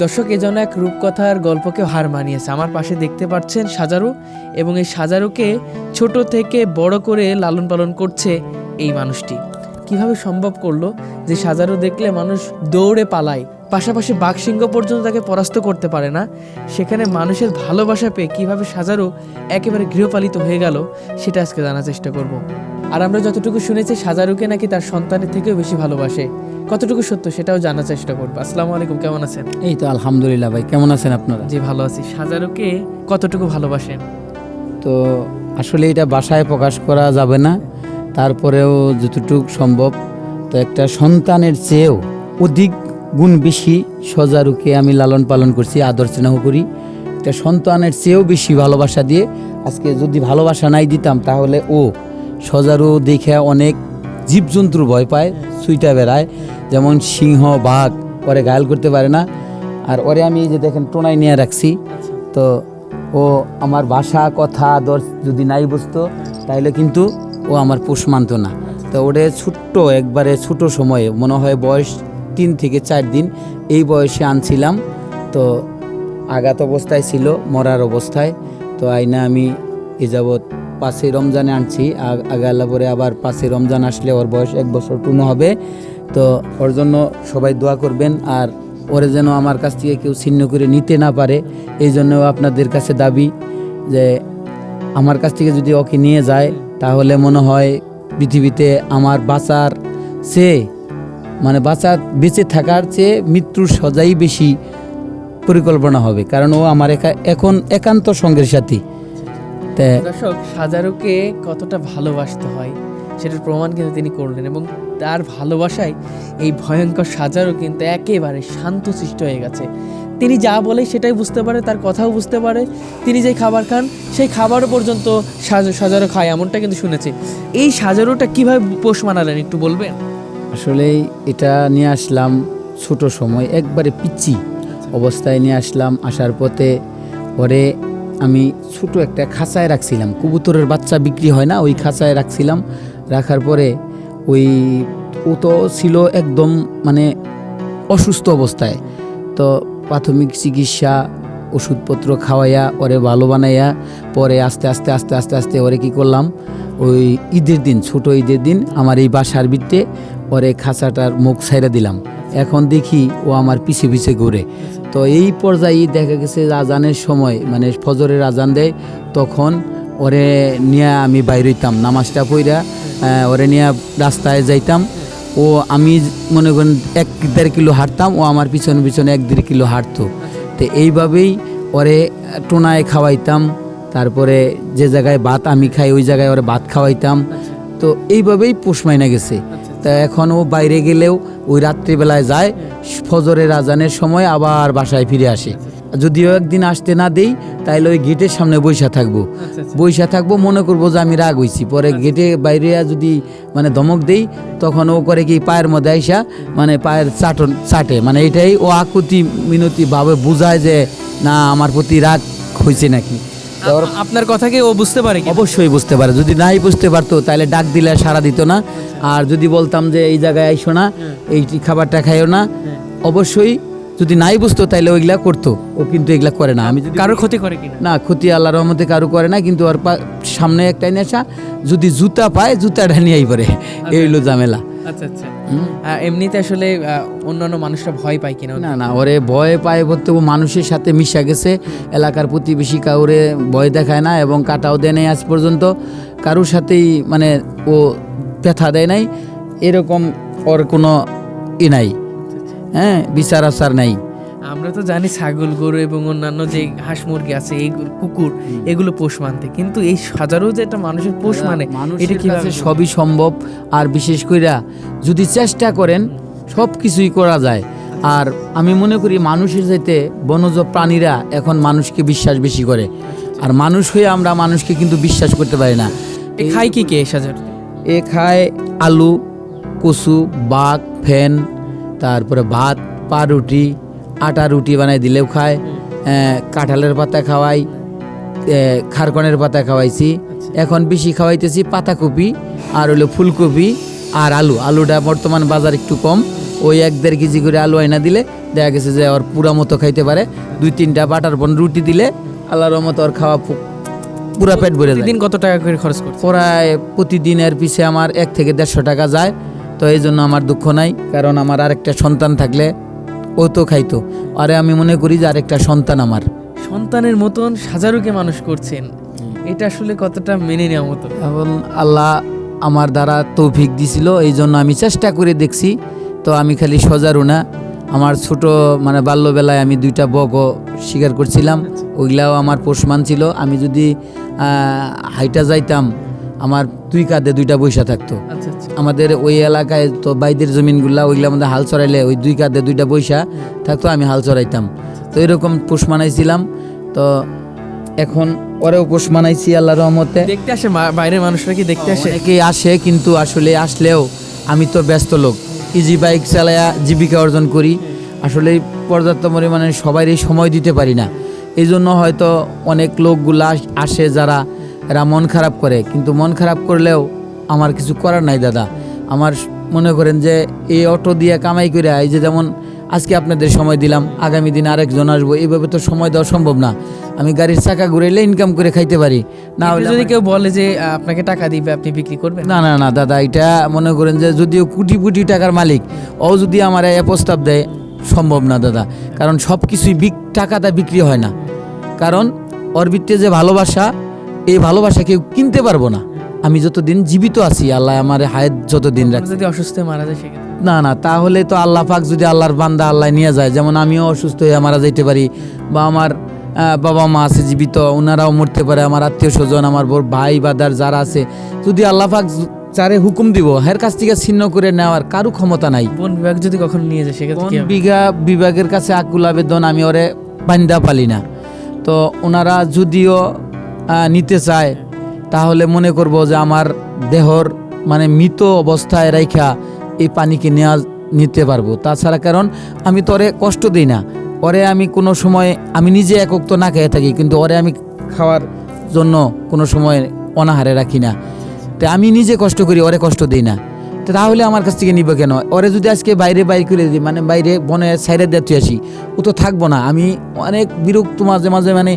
দর্শক এজন্য এক রূপকথার গল্পকে হার মানিয়েছে। আমার পাশে দেখতে পাচ্ছেন সাজারু, এবং এই সাজারুকে ছোট থেকে বড় করে লালন পালন করছে এই মানুষটি। কিভাবে সম্ভব করলো যে সাজারু দেখলে মানুষ দৌড়ে পালায়, পাশাপাশি বাঘসিংহ পর্যন্ত তাকে পরাস্ত করতে পারে না, সেখানে মানুষের ভালোবাসা পেয়ে কিভাবে সাজারু একেবারে গৃহপালিত হয়ে গেল, সেটা আজকে জানার চেষ্টা করব। আর আমরা যতটুকু শুনেছি সাজারুকে নাকি তার সন্তানের থেকেও বেশি ভালোবাসে, কতটুকু সত্য সেটাও জানার চেষ্টা করবো। আসসালামু আলাইকুম, কেমন আছেন? এই তো আলহামদুলিল্লাহ ভাই, কেমন আছেন আপনারা? জি ভালো আছি। সাজারুকে কতটুকু ভালোবাসেন? তো আসলে এটা ভাষায় প্রকাশ করা যাবে না, তারপরেও যতটুকু সম্ভব, তো একটা সন্তানের চেয়েও অধিক গুণ বেশি সজারুকে আমি লালন পালন করছি, আদর স্নেহ করি। একটা সন্তানের চেয়েও বেশি ভালোবাসা দিয়ে, আজকে যদি ভালোবাসা নাই দিতাম তাহলে ও সজারু দেখে অনেক জীবজন্তুর ভয় পায়, সুইটা বেড়ায়, যেমন সিংহ বাঘ ওরে ঘায়াল করতে পারে না। আর ওরে আমি যে দেখেন টোনায় নিয়ে রাখছি, তো ও আমার ভাষা কথা আদর যদি নাই বুঝতো তাহলে কিন্তু ও আমার পোষ মানত না। তো ওরে ছোট্ট একবারে ছোট সময়ে, মনে হয় বয়স 3 থেকে 4 দিন, এই বয়সে আনছিলাম। তো আঘাত অবস্থায় ছিল, মরার অবস্থায়। তো আইনা আমি এ যাবৎ 5 রমজানে আনছি, আগালা পরে আবার 5 রমজান আসলে ওর বয়স 1 বছর পূর্ণ হবে। তো ওর জন্য সবাই দোয়া করবেন, আর ওরে যেন আমার কাছ থেকে কেউ ছিন্ন করে নিতে না পারে, এই জন্য আপনাদের কাছে দাবি যে আমার কাছ থেকে যদি ওকে নিয়ে যায় তাহলে মনে হয় পৃথিবীতে আমার বাঁচার চেয়ে, মানে বেঁচে থাকার চেয়ে মৃত্যুর সজাই বেশি পরিকল্পনা হবে, কারণ ও আমার এখন একান্ত সঙ্গের সাথী। দর্শক, সাজারুকে কতটা ভালোবাসতে হয় সেটার প্রমাণ কিন্তু তিনি করলেন, এবং তার ভালোবাসায় এই ভয়ঙ্কর সাজারু কিন্তু একেবারে শান্তশিষ্ট হয়ে গেছে। তিনি যা বলে সেটাই বুঝতে পারে, তার কথাও বুঝতে পারে। তিনি যে খাবার খান সেই খাবারও পর্যন্ত সাজারু খায়, এমনটা কিন্তু শুনেছি। এই সাজারুটা কিভাবে পোষ মানালেন একটু বলবেন? আসলে এটা নিয়ে আসলাম ছোট সময়, একবারে পিচ্ছি অবস্থায় নিয়ে আসলাম। আসার পথে ওরে আমি ছোট একটা খাঁচায় রাখছিলাম, কবুতরের বাচ্চা বিক্রি হয় না, ওই খাঁচায় রাখছিলাম। রাখার পরে ও তো ছিল একদম মানে অসুস্থ অবস্থায়। তো প্রাথমিক চিকিৎসা, ওষুধপত্র খাওয়াইয়া ওরে ভালো বানাইয়া পরে আস্তে আস্তে আস্তে আস্তে আস্তে ওরে কী করলাম, ওই ঈদের দিন, ছোটো ঈদের দিন আমার এই বাসার ভিতরে ওরে খাঁচাটার মুখ ছাইড়া দিলাম। এখন দেখি ও আমার পিছে পিছে ঘুরে। তো এই পর্যায়ে দেখা গেছে আজানের সময়, মানে ফজরের আজান দেয়, তখন ওরে নিয়ে আমি বাইর হইতাম, নামাজটা পইরা ওরে নিয়ে রাস্তায় যাইতাম। ও আমি মনে করেন 1-1.5 কিলো হাঁটতাম, ও আমার পিছনে পিছনে 1-1.5 কিলো হাঁটতো। তো এইভাবেই ওরে টোনায় খাওয়াইতাম, তারপরে যে জায়গায় ভাত আমি খাই ওই জায়গায় ওরে ভাত খাওয়াইতাম। তো এইভাবেই পোষ মাইনা গেছে। তা এখন ও বাইরে গেলেও ওই রাত্রিবেলায় যায়, ফজরের আজানের সময় আবার বাসায় ফিরে আসে। যদিও একদিন আসতে না দেই তাইলে ওই গেটের সামনে বইসা থাকবো, মনে করবো যে আমি রাগ হইছি। পরে গেটে বাইরে যদি মানে ধমক দেই, তখন ও করে কি পায়ের মধ্যে আইসা মানে পায়ের চাটে, মানে এটাই ও আকুতি মিনতি ভাবে বুঝায় যে না আমার প্রতি রাগ হয়েছে নাকি। আপনার কথাকে ও বুঝতে পারে? অবশ্যই বুঝতে পারে। যদি নাই বুঝতে পারতো তাহলে ডাক দিলে সাড়া দিত না। আর যদি বলতাম যে এই জায়গায় আইসো না, এই খাবারটা খাইও না, অবশ্যই যদি নাই বুঝতো তাহলে ওইগুলা করতো। ও কিন্তু এগুলা করে না। আমি যদি কারোর ক্ষতি করে কিনা? না, ক্ষতি আল্লাহর রহমতে কারো করে না, কিন্তু ওর সামনে একটা নেশা, যদি জুতা পায় জুতাটা নিয়েই পরে, এই হলো ঝামেলা। আচ্ছা আচ্ছা। এমনিতে আসলে অন্যান্য মানুষরা ভয় পায় কিনা? না না, ওরে ভয় পায় বলতে ও মানুষের সাথে মিশা গেছে, এলাকার প্রতিবেশী কাউরে ভয় দেখায় না, এবং কাটাও দেয় নাই আজ পর্যন্ত কারোর সাথেই, মানে ও ব্যথা দেয় নাই, এরকম ওর কোনো নাই, হ্যাঁ, বিচার আচার নাই। আমরা তো জানি ছাগল, গরু এবং অন্যান্য যে হাঁস মুরগি আছে, এই কুকুর, এগুলো পোষ মানতে, কিন্তু এই সাজারু যে একটা মানুষের পোষ মানে, এটা কিভাবে? সবই সম্ভব। আর বিশেষ কইরা যদি চেষ্টা করেন সব কিছুই করা যায়। আর আমি মনে করি মানুষের চাইতে বনজ প্রাণীরা এখন মানুষকে বিশ্বাস বেশি করে, আর মানুষ হয়ে আমরা মানুষকে কিন্তু বিশ্বাস করতে পারি না। খায় কি কে সাজারু? এ খায় আলু, কচু, বাঘ, ফেন, তারপরে ভাত, পাউরুটি, আটা রুটি বানাই দিলেও খায়, কাঁঠালের পাতা খাওয়াই, খারকনের পাতা খাওয়াইছি, এখন বেশি খাওয়াইতেছি পাতাকপি আর হলো ফুলকপি আর আলুটা বর্তমান বাজার একটু কম, ওই 1-1.5 কেজি করে আলু আইনা দিলে দেখা গেছে যে ওর পুরা মতো খাইতে পারে, 2-3টা বাটার বন রুটি দিলে আল্লাহর রহমতে ওর খাওয়া পুরা পেট ভরে যায়। প্রতিদিন কত টাকা করে খরচ করছে? প্রায় প্রতিদিনের পিছে আমার 1 থেকে 150 টাকা যায়। তো এই জন্য আমার দুঃখ নাই, কারণ আমার আরেকটা সন্তান থাকলে ও তো খাইতো। আরে আমি মনে করি যে আরেকটা সন্তান আমার। সন্তানের মতন সাজারুকে মানুষ করছেন, এটা আসলে কতটা মেনে নেওয়ার মতো? এখন আল্লাহ আমার দ্বারা তৌফিক দিছিল, এই জন্য আমি চেষ্টা করে দেখছি। তো আমি খালি সজারু না, আমার ছোট মানে বাল্যবেলায় আমি 2টা বকও শিকার করছিলাম, ওইগুলাও আমার পোষমান ছিল। আমি যদি হাইটা যাইতাম, আমার 2 কাঁধে 2টা বৈশা থাকতো। আচ্ছা আচ্ছা। আমাদের ওই এলাকায় তো বাইদের জমিনগুলা, ওইগুলা আমাদের হাল চড়াইলে ওই 2 কাঁধে 2টা বৈশা থাকতো, আমি হাল চড়াইতাম। তো এরকম পোষ মানাইছিলাম। তো এখন ওরেও পোষ মানাইছি আল্লাহর রহমতে। দেখতে আসে বাইরের মানুষরা কি দেখতে আসে? অনেকেই আসে, কিন্তু আসলে আসলেও আমি তো ব্যস্ত লোক, ইজি বাইক চালায়া জীবিকা অর্জন করি। আসলে পর্যাপ্ত পরিমাণে সবারই সময় দিতে পারি না, এই জন্য হয়তো অনেক লোকগুলা আসে যারা এরা মন খারাপ করে। কিন্তু মন খারাপ করলেও আমার কিছু করার নাই দাদা। আমার মনে করেন যে এই অটো দিয়ে কামাই করে, এই যে যেমন আজকে আপনাদের সময় দিলাম, আগামী দিন আরেকজন আসবো, এইভাবে তো সময় দেওয়া সম্ভব না। আমি গাড়ির চাকা ঘুরাইলে ইনকাম করে খাইতে পারি না। একটু যদি কেউ বলে যে আপনাকে টাকা দিবে, আপনি বিক্রি করবেন? না না না দাদা, এটা মনে করেন যে যদিও কোটি কোটি টাকার মালিক, ও যদি আমার এই প্রস্তাব দেয়, সম্ভব না দাদা। কারণ সব কিছুই টাকাটা বিক্রি হয় না। কারণ ওর ভিতরে যে ভালোবাসা, এই ভালোবাসা কেউ কিনতে পারবো না। আমি যতদিন জীবিত আছি, আল্লাহ আমার হায়াত যতদিন রাখছে। যদি অসুস্থ হয়ে মারা যায় সেক্ষেত্রে? না না, তাহলে তো আল্লাহ পাক যদি আল্লাহর বান্দা আল্লাহ নিয়ে যায়, যেমন আমিও অসুস্থ হয়ে মারা যাইতে পারি, বা আমার বাবা মা আছে জীবিত, ওনারাও মরতে পারে, আমার আত্মীয় স্বজন, আমার বড় ভাই বাদার যারা আছে, যদি আল্লাহ পাক যারে হুকুম দিব, হের কাছ থেকে ছিন্ন করে নেওয়ার কারো ক্ষমতা নাই। বন বিভাগ যদি কখনো নিয়ে যায় সেক্ষেত্রে কি হবে? বিভাগের কাছে আকুল আবেদন, আমি ওরে বান্দা পালি না। তো ওনারা যদিও নিতে চায়, তাহলে মনে করব যে আমার দেহর মানে মৃত অবস্থায় রাইখা এই পানিকে নিতে পারবো। তাছাড়া কারণ আমি তো ওরে কষ্ট দিই না, ওরে আমি কোনো সময়, আমি নিজে একক তো না খেয়ে থাকি, কিন্তু ওরে আমি খাওয়ার জন্য কোনো সময় অনাহারে রাখি না। তো আমি নিজে কষ্ট করি, ওরে কষ্ট দিই না। তো তাহলে আমার কাছ থেকে নিবে কেন? ওরে যদি আজকে বাইরে করে দিই, মানে বাইরে বনে সাইডে দিয়ে আসি, ও তো থাকবো না। আমি অনেক বিরক্ত মাঝে মাঝে মানে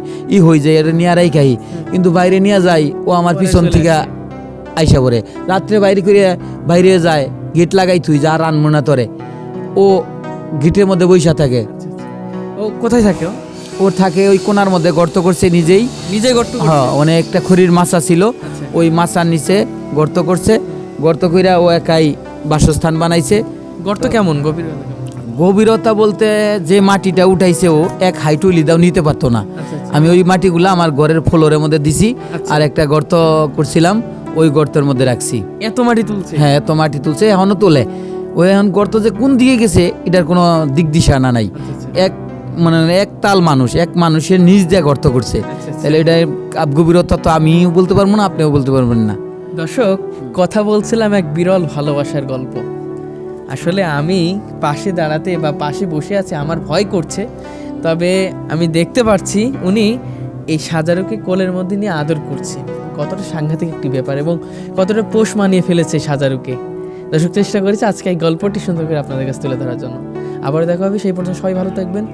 হয়ে যায়, এটা নিয়ে আরাই খাই, কিন্তু বাইরে নিয়ে যাই, ও আমার পিছন থেকে আইসা পড়ে। রাত্রে বাইরে যায়, গেট লাগাই থুই, যা রানবো না তরে, ও গেটের মধ্যে বইসা থাকে। ও কোথায় থাকে? ও থাকে ওই কোনার মধ্যে গর্ত করছে, নিজেই গর্ত? হ্যাঁ, অনেকটা খড়ির মাছা ছিল, ওই মাছার নিচে গর্ত করছে। গর্ত কইরা ও একাই বাসস্থান বানাইছে। গর্ত কেমন গভীরতা? গভীরতা বলতে যে মাটিটা উঠাইছে, ও 1 হাইটু লিদাও নিতে পারতো না। আমি ওই মাটিগুলো আমার ঘরের ফ্লোরের মধ্যে দিছি, আর একটা গর্ত করছিলাম, ওই গর্তের মধ্যে রাখছি। এত মাটি তুলছে? হ্যাঁ, এত মাটি তুলছে, এখনো তোলে। ওই এখন গর্ত যে কোন দিকে গেছে এটার কোনো দিক দিশা না নাই। এক তাল মানুষ, এক মানুষের নিজ দিয়ে গর্ত করছে, তাহলে এটা গভীরতা তো আমিও বলতে পারবো না, আপনিও বলতে পারবেন না। দর্শক, কথা বলছিলাম এক বিরল ভালোবাসার গল্প। আসলে আমি পাশে দাঁড়াতে বা পাশে বসে আছে, আমার ভয় করছে, তবে আমি দেখতে পাচ্ছি উনি এই সাজারুকে কোলের মধ্যে নিয়ে আদর করছে। কতটা সাংঘাতিক একটি ব্যাপার, এবং কতটা পোষ মানিয়ে ফেলেছে সাজারুকে। দর্শক, চেষ্টা করেছি আজকে এই গল্পটি সুন্দর করে আপনাদের কাছে তুলে ধরার জন্য। আবার দেখা হবে, সেই পর্যন্ত সবাই ভালো থাকবেন,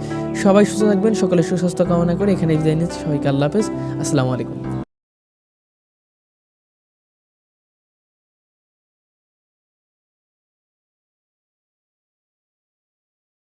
সবাই সুস্থ থাকবেন, সকলের সুস্বাস্থ্য কামনা করে এখানে বিদায় নিচ্ছি। সবাইকে আল্লাহ হাফেজ, আসসালামু আলাইকুম।